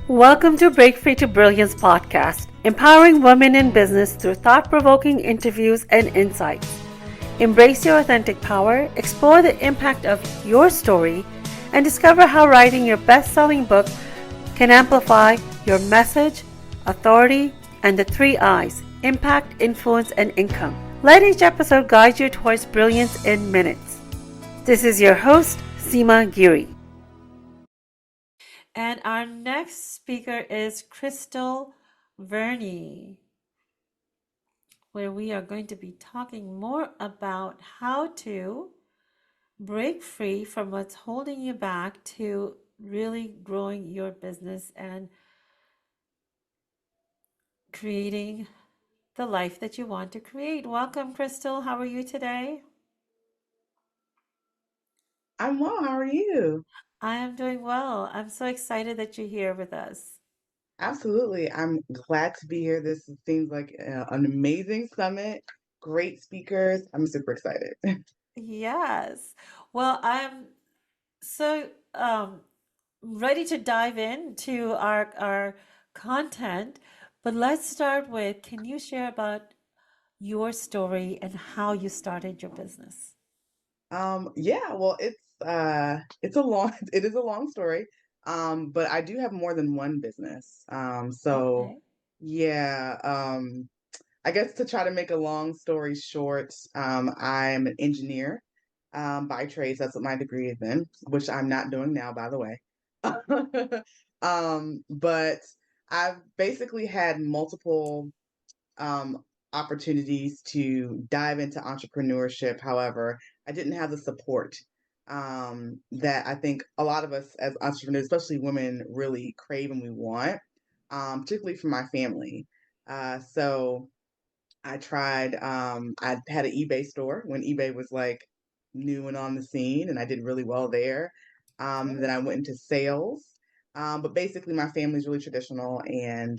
Welcome to Break Free to Brilliance podcast, empowering women in business through thought provoking interviews and insights. Embrace your authentic power, explore the impact of your story, and discover how writing your best selling book can amplify your message, authority, and the three I's: impact, influence, and income. Let each episode guide you towards brilliance in minutes. This is your host, Seema Giri. And our next speaker is Krystal Verne, where we are going to be talking more about how to break free from what's holding you back to really growing your business and creating the life that you want to create. Welcome, Krystal. How are you today? I'm well. How are you? I am doing well. I'm so excited that you're here with us. Absolutely. I'm glad to be here. This seems like an amazing summit. Great speakers. I'm super excited. Yes. Well, I'm so ready to dive into our content, but let's start with, can you share about your story and how you started your business? Yeah, well, it's a long it is a long story. But I do have more than one business. So Okay. yeah, I guess to try to make a long story short, I'm an engineer by trade. So that's what my degree is in, which I'm not doing now, by the way. But I've basically had multiple opportunities to dive into entrepreneurship. However, I didn't have the support that I think a lot of us as entrepreneurs, especially women, really crave and we want, particularly from my family. So I tried, I had an eBay store when eBay was like new and on the scene, and I did really well there. Then I went into sales. But basically, my family's really traditional, and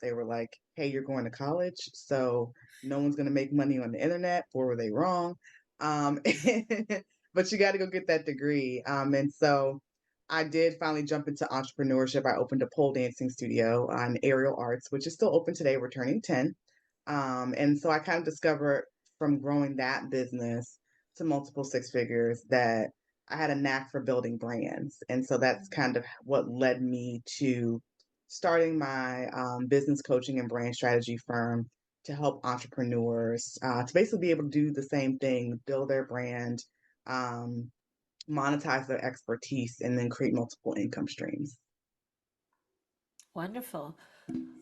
they were like, hey, you're going to college, so no one's going to make money on the internet. Or were they wrong? Um, but you got to go get that degree. And so I did finally jump into entrepreneurship. I opened a pole dancing studio on Aerial Arts, which is still open today. We're turning 10. And so I kind of discovered from growing that business to multiple six figures that I had a knack for building brands. And so that's kind of what led me to starting my business coaching and brand strategy firm to help entrepreneurs to basically be able to do the same thing, build their brand, um, monetize their expertise, and then create multiple income streams. Wonderful.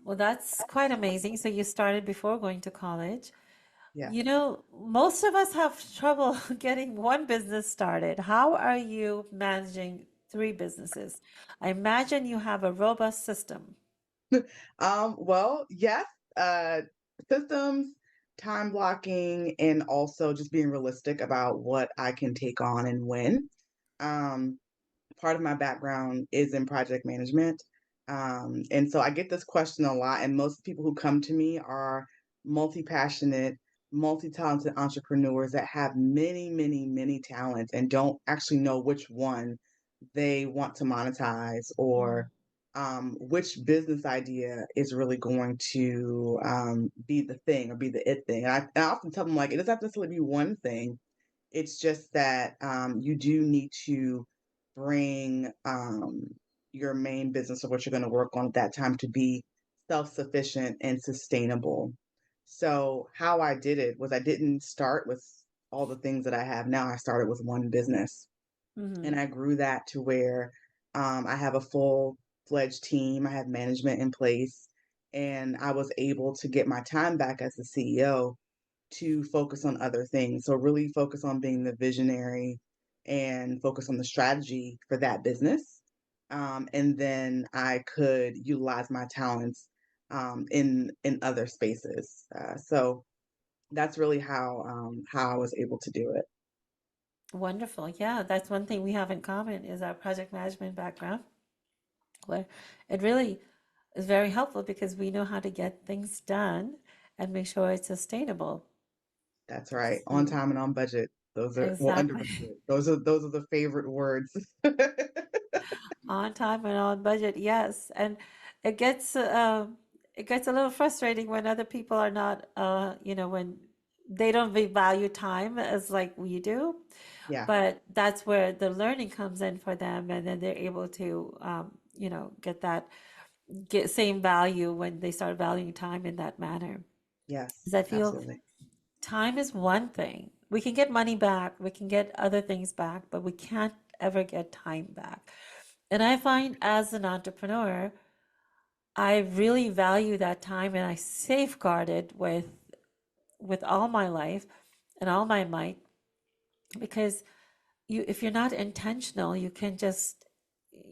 Well, that's quite amazing. So you started before going to college. Yeah. Most of us have trouble getting one business started. How are you managing three businesses? I imagine you have a robust system. Well, yes, uh, systems, time blocking, and also just being realistic about what I can take on and when. Um, Part of my background is in project management. And so I get this question a lot, and most people who come to me are multi-passionate, multi-talented entrepreneurs that have many, many, many talents and don't actually know which one they want to monetize or which business idea is really going to be the thing or be the it thing. And I often tell them, like, it doesn't have to necessarily be one thing. It's just that you do need to bring your main business or what you're going to work on at that time to be self-sufficient and sustainable. So how I did it was I didn't start with all the things that I have now. I started with one business Hmm. and I grew that to where I have a full-fledged team. I have management in place, and I was able to get my time back as the CEO to focus on other things. So really focus on being the visionary and focus on the strategy for that business. And then I could utilize my talents in other spaces. So that's really how I was able to do it. Wonderful. Yeah, that's one thing we have in common is our project management background, where it really is very helpful because we know how to get things done and make sure it's sustainable. That's right. On So, time and on budget. Those are well under exactly. budget. Those are the favorite words. On time and on budget, yes. And it gets uh, it gets a little frustrating when other people are not, when they don't value time as like we do. Yeah. But that's where the learning comes in for them, and then they're able to, get same value when they start valuing time in that manner. Yes. Because I feel Absolutely. time is one thing. We can get money back, we can get other things back, but we can't ever get time back. And I find as an entrepreneur, I really value that time and I safeguard it with all my life and all my might, because if you're not intentional, you can just,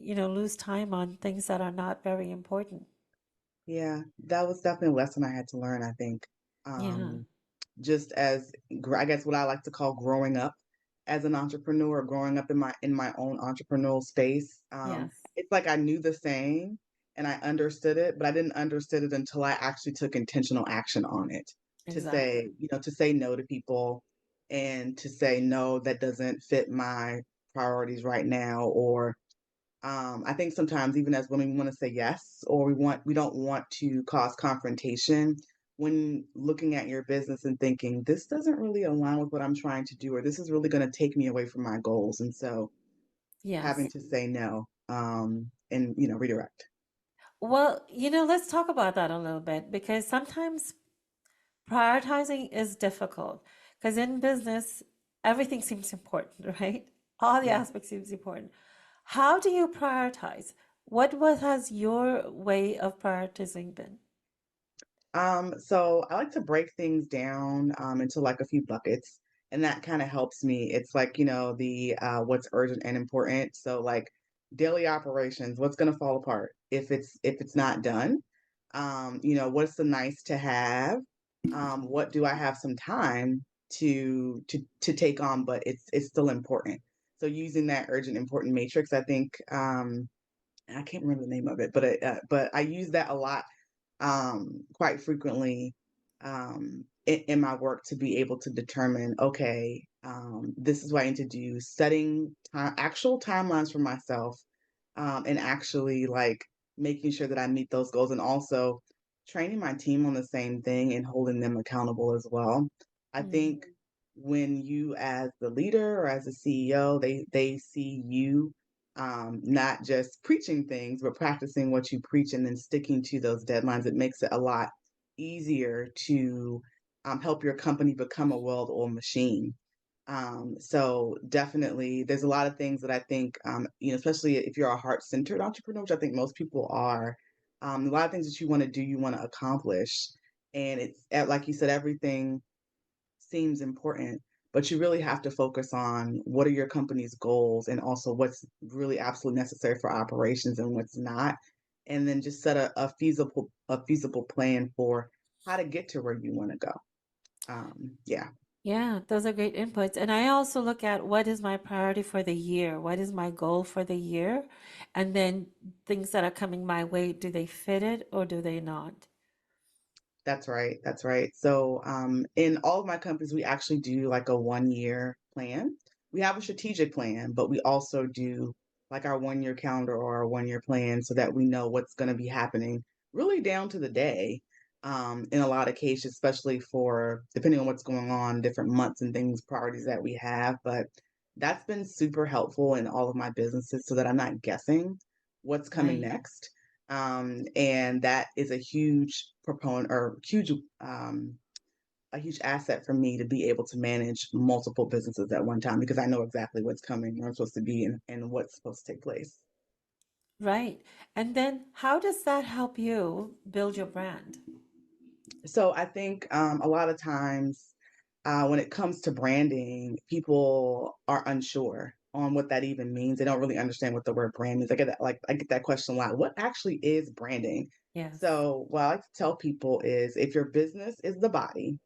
lose time on things that are not very important. Yeah. That was definitely a lesson I had to learn, I think. Yeah. Um, just as I guess what I like to call growing up as an entrepreneur, growing up in my own entrepreneurial space. Yes. It's like I knew the saying and I understood it, but I didn't understand it until I actually took intentional action on it to Exactly. say, to say no to people and to say no, that doesn't fit my priorities right now. Or I think sometimes even as women, we want to say yes, or we don't want to cause confrontation when looking at your business and thinking this doesn't really align with what I'm trying to do, or this is really going to take me away from my goals. And so having Yes. to say no, and redirect. Well, let's talk about that a little bit, because sometimes prioritizing is difficult, because in business, everything seems important, right? All the Yeah. aspects seems important. How do you prioritize? What has your way of prioritizing been? So I like to break things down into like a few buckets, and that kind of helps me. It's like, the what's urgent and important. So like daily operations, what's gonna fall apart if it's not done? What's the nice to have? What do I have some time to take on, but it's still important. So using that urgent important matrix, I think I can't remember the name of it, but I use that a lot, quite frequently, in my work, to be able to determine, okay, this is what I need to do, setting actual timelines for myself, and actually like making sure that I meet those goals, and also training my team on the same thing and holding them accountable as well. I Mm. think when you as the leader or as a CEO, they see you, not just preaching things, but practicing what you preach and then sticking to those deadlines. It makes it a lot easier to help your company become a well-oiled machine. So definitely, there's a lot of things that I think, especially if you're a heart-centered entrepreneur, which I think most people are, a lot of things that you want to do, you want to accomplish. And it's like you said, everything seems important, but you really have to focus on what are your company's goals and also what's really absolutely necessary for operations and what's not. And then just set a feasible plan for how to get to where you want to go. Yeah, Yeah, those are great inputs. And I also look at what is my priority for the year? What is my goal for the year? And then things that are coming my way, do they fit it or do they not? that's right. That's right. So, in all of my companies, we actually do like a 1 year plan. We have a strategic plan, but we also do like our 1 year calendar or our 1 year plan so that we know what's going to be happening really down to the day. In a lot of cases, especially for depending on what's going on, different months and things, priorities that we have. But that's been super helpful in all of my businesses so that I'm not guessing what's coming Right. next. And that is a huge asset for me to be able to manage multiple businesses at one time because I know exactly what's coming, where I'm supposed to be, and what's supposed to take place. Right. And then how does that help you build your brand? So I think a lot of times when it comes to branding, people are unsure on what that even means. They don't really understand what the word brand means. I get that question a lot. What actually is branding? Yes. So what I like to tell people is if your business is the body,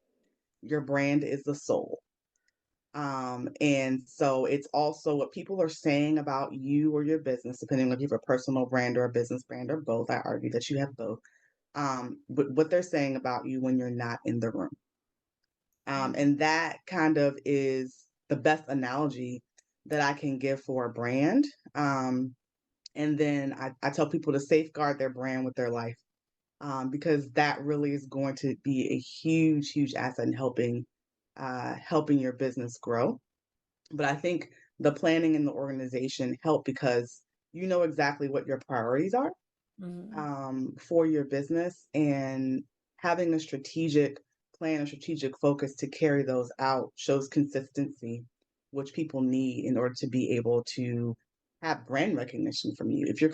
your brand is the soul. And so it's also what people are saying about you or your business, depending on if you have a personal brand or a business brand or both. I argue that you have both. But what they're saying about you when you're not in the room. Mm. And that kind of is the best analogy that I can give for a brand. Um, And then I tell people to safeguard their brand with their life, because that really is going to be a huge, huge asset in helping your business grow. But I think the planning and the organization help because you know exactly what your priorities are, Mhm. for your business, and having a strategic plan, a strategic focus to carry those out shows consistency, which people need in order to be able to have brand recognition from you. If you're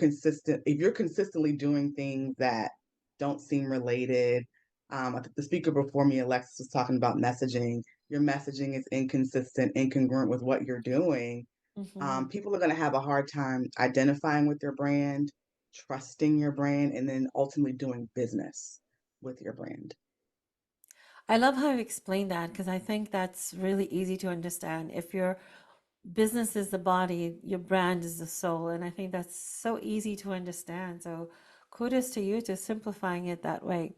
consistently doing things that don't seem related, I think the speaker before me, Alexis, was talking about messaging. Your messaging is inconsistent, incongruent with what you're doing. Mhm. People are going to have a hard time identifying with your brand, trusting your brand, and then ultimately doing business with your brand. I love how you explain that because I think that's really easy to understand. If your business is the body, your brand is the soul, and I think that's so easy to understand. So kudos to you to simplifying it that way.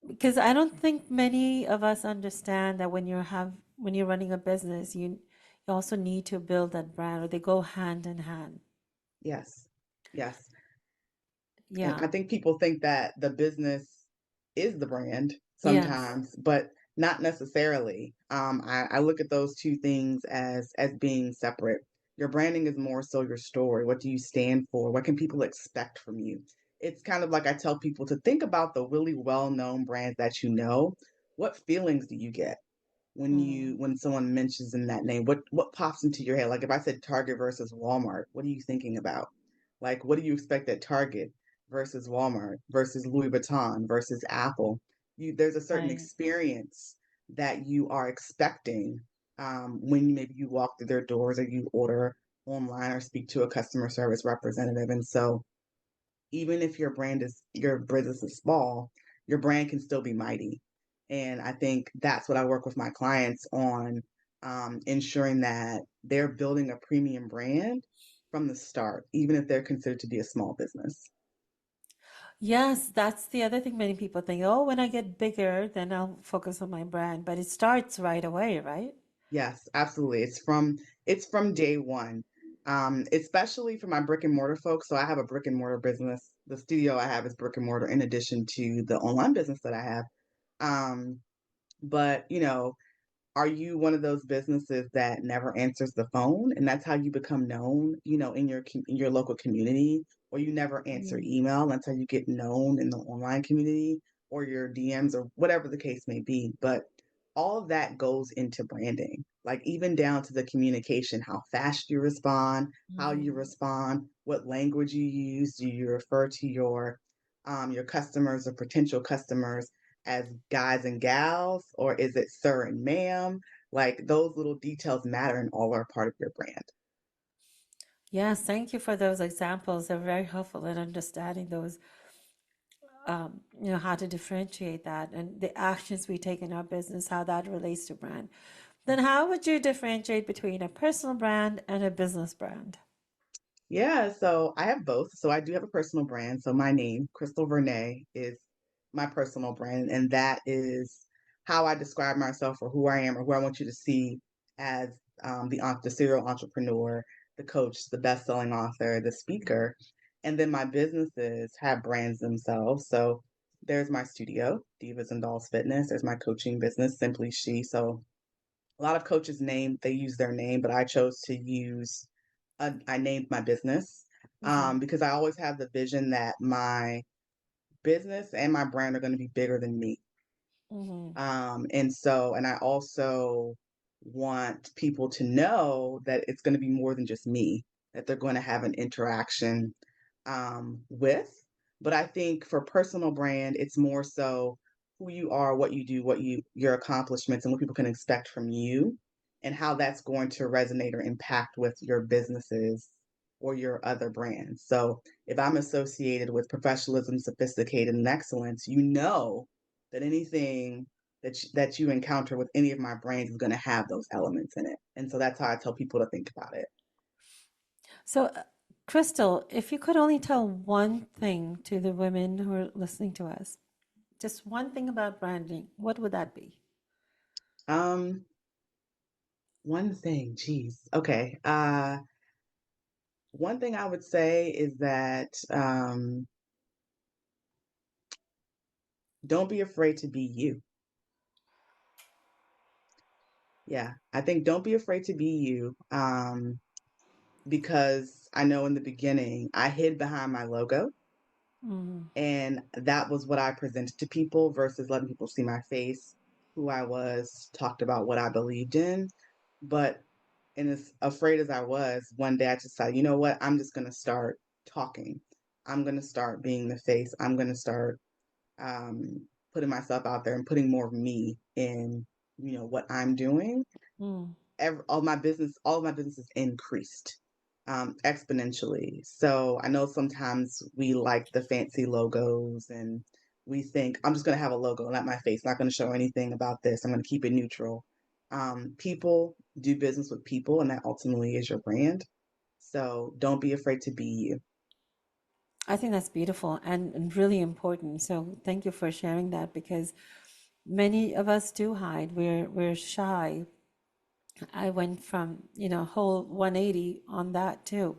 Because I don't think many of us understand that when you're running a business, you also need to build that brand, or they go hand in hand. Yes. Yes. And Yeah. I think people think that the business is the brand Yes. sometimes, but not necessarily. I look at those two things as being separate. Your branding is more so your story. What do you stand for? What can people expect from you? It's kind of like I tell people to think about the really well-known brands that you know. What feelings do you get Mm. when someone mentions in that name? What pops into your head? Like if I said Target versus Walmart, what are you thinking about? Like what do you expect at Target versus Walmart versus Louis Vuitton versus Apple? There's a certain Right. experience that you are expecting, when maybe you walk through their doors or you order online or speak to a customer service representative. And so even if your business is small, your brand can still be mighty. And I think that's what I work with my clients on, ensuring that they're building a premium brand from the start, even if they're considered to be a small business. Yes, that's the other thing many people think, oh, when I get bigger, then I'll focus on my brand. But it starts right away, right? Yes, absolutely. It's from day one. Especially for my brick and mortar folks. So I have a brick and mortar business. The studio I have is brick and mortar in addition to the online business that I have. Um, but are you one of those businesses that never answers the phone and that's how you become known, in your local community, or you never answer Mm. email, and that's how you get known in the online community or your DMs or whatever the case may be. But all of that goes into branding, like even down to the communication, how fast you respond, how you Mhm. respond, what language you use. Do you refer to your customers or potential customers as guys and gals, or is it sir and ma'am? Like those little details matter and all are part of your brand. Yes, thank you for those examples. They're very helpful in understanding those, how to differentiate that and the actions we take in our business, how that relates to brand. Then how would you differentiate between a personal brand and a business brand? Yeah, so I have both. So I do have a personal brand. So my name, Krystal Verne, is my personal brand, and that is how I describe myself or who I am or who I want you to see as, the serial entrepreneur, the coach, the best-selling author, the speaker. And then my businesses have brands themselves. So there's my studio, Divas and Dolls Fitness. There's my coaching business, Simply She. So a lot of coaches they use their name, but I chose to use, I named my business, Mm-hmm. because I always have the vision that my business and my brand are going to be bigger than me. Mm-hmm. And I also want people to know that it's going to be more than just me, that they're going to have an interaction, with. But I think for personal brand, it's more so who you are, what you do, your accomplishments, and what people can expect from you, and how that's going to resonate or impact with your businesses or your other brands. So if I'm associated with professionalism, sophisticated, and excellence, that anything that you encounter with any of my brands is going to have those elements in it. And so that's how I tell people to think about it. So, Crystal, if you could only tell one thing to the women who are listening to us, just one thing about branding, what would that be? Um, One thing, geez. Okay. One thing I would say is that don't be afraid to be you. Yeah, I think don't be afraid to be you. Because I know in the beginning I hid behind my logo, Mm, and that was what I presented to people versus letting people see my face, who I was, talked about what I believed in. But and as afraid as I was, one day I just decided, you know what, I'm just gonna start talking. I'm gonna start being the face. I'm gonna start putting myself out there and putting more of me in, what I'm doing. mm. All of my businesses increased exponentially. So I know sometimes we like the fancy logos and we think I'm just going to have a logo, not my face, not going to show anything about this. I'm going to keep it neutral. People do business with people, and that ultimately is your brand. So don't be afraid to be you. I think that's beautiful and really important. So thank you for sharing that because many of us do hide. We're shy. I went from, whole 180 on that too.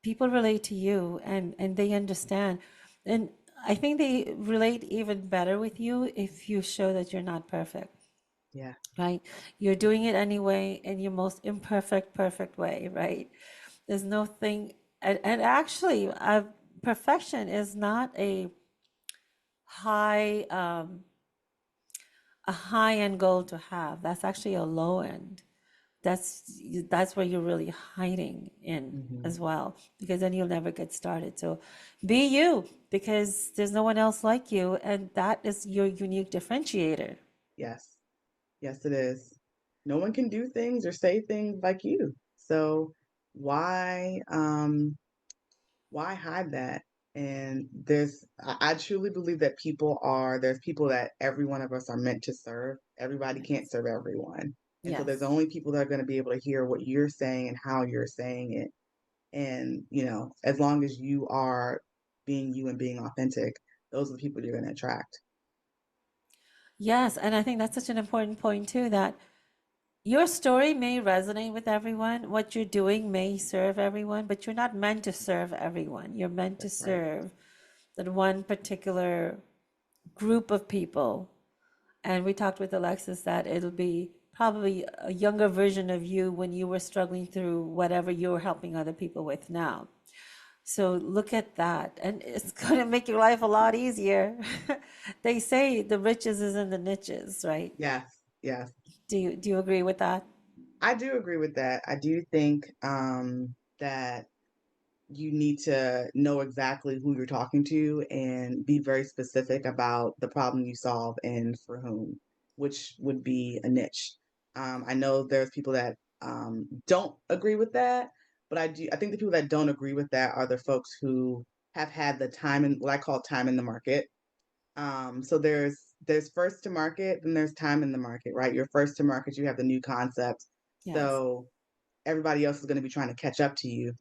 People relate to you and they understand. And I think they relate even better with you if you show that you're not perfect, Yeah. right? You're doing it anyway in your most imperfect, perfect way, right? There's no thing, and actually, perfection is not high, um, a high end goal to have. That's actually a low end. That's that's where you're really hiding in Hmm. as well, because then you'll never get started. So be you, because there's no one else like you, and that is your unique differentiator. Yes. Yes, it is. No one can do things or say things like you. So why why hide that? And I truly believe that there's people that every one of us are meant to serve. Everybody can't Yes. serve everyone. And so there's Yes. only people that are going to be able to hear what you're saying and how you're saying it. And, as long as you are being you and being authentic, those are the people you're going to attract. Yes, and I think that's such an important point too, that your story may resonate with everyone. What you're doing may serve everyone, but you're not meant to serve everyone. You're meant to That's right. serve that one particular group of people. And we talked with Alexis that it'll be probably a younger version of you when you were struggling through whatever you're helping other people with now. So look at that, and it's going to make your life a lot easier. They say the riches is in the niches, right? Yes. Yes. Do you agree with that? I do agree with that. I do think that you need to know exactly who you're talking to and be very specific about the problem you solve and for whom, which would be a niche. I know there's people that don't agree with that, but I think the people that don't agree with that are the folks who have had the time and what I call time in the market. So there's first to market, then there's time in the market, right? You're first to market, you have the new concept. Yes. So everybody else is going to be trying to catch up to you.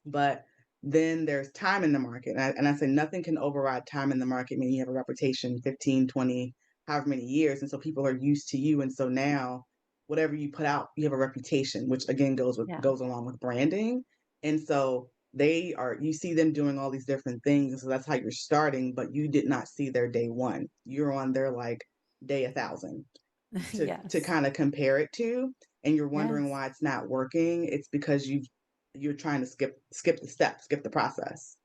But then there's time in the market. And I say nothing can override time in the market, meaning you have a reputation 15, 20, however many years. And so people are used to you. And so now whatever you put out, you have a reputation, which again Yeah. goes along with branding. And so you see them doing all these different things. And so that's how you're starting, but you did not see their day one. You're on their like day 1,000 to Yes. kind of compare it to, and you're wondering Yes. why it's not working. It's because you're trying to skip the steps, skip the process.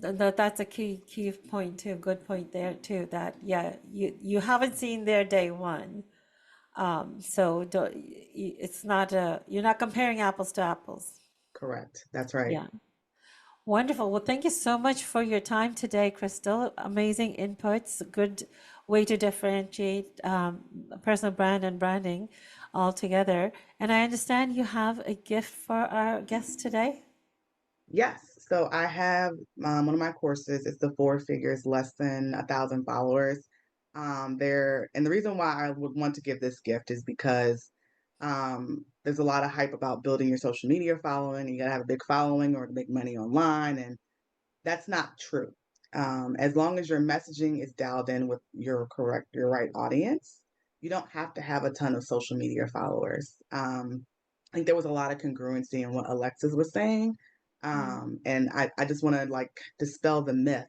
That's a key point too. Good point there too. That yeah, you haven't seen their day one. So it's not you're not comparing apples to apples. Correct. That's right. Yeah. Wonderful. Well, thank you so much for your time today, Krystal. Amazing inputs, good way to differentiate personal brand and branding all together. And I understand you have a gift for our guest today. Yes. So I have one of my courses. It's the Four Figures, less than 1,000 followers. There, and the reason why I would want to give this gift is because there's a lot of hype about building your social media following. You gotta have a big following or to make money online, and that's not true. As long as your messaging is dialed in with your right audience, you don't have to have a ton of social media followers. I think there was a lot of congruency in what Alexis was saying. And I just want to like dispel the myth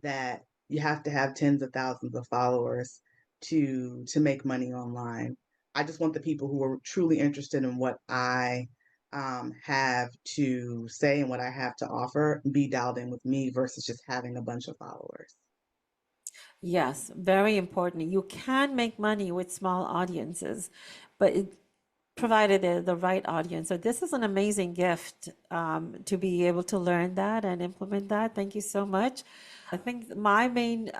that you have to have tens of thousands of followers to make money online. I just want the people who are truly interested in what I have to say and what I have to offer be dialed in with me versus just having a bunch of followers. Yes, very important. You can make money with small audiences, but provided they're the right audience. So this is an amazing gift to be able to learn that and implement that. Thank you so much. I think my main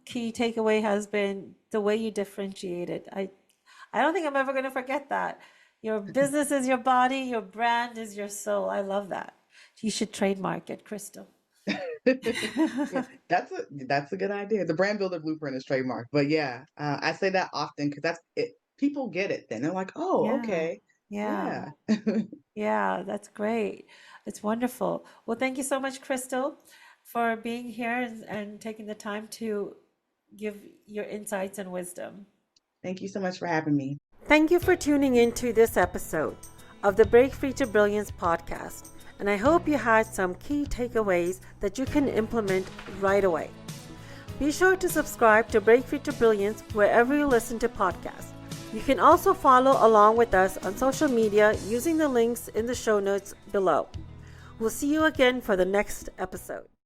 key takeaway has been the way you differentiate it. I don't think I'm ever going to forget that. Your business is your body, your brand is your soul. I love that. You should trademark it, Krystal. Yeah, that's a good idea. The brand builder blueprint is trademarked, but yeah, I say that often because that's it. People get it. Then they're like, "Oh, Yeah, okay, yeah, yeah." yeah, that's great. It's wonderful. Well, thank you so much, Krystal, for being here and taking the time to give your insights and wisdom. Thank you so much for having me. Thank you for tuning in to this episode of the Break Free to Brilliance podcast. And I hope you had some key takeaways that you can implement right away. Be sure to subscribe to Break Free to Brilliance wherever you listen to podcasts. You can also follow along with us on social media using the links in the show notes below. We'll see you again for the next episode.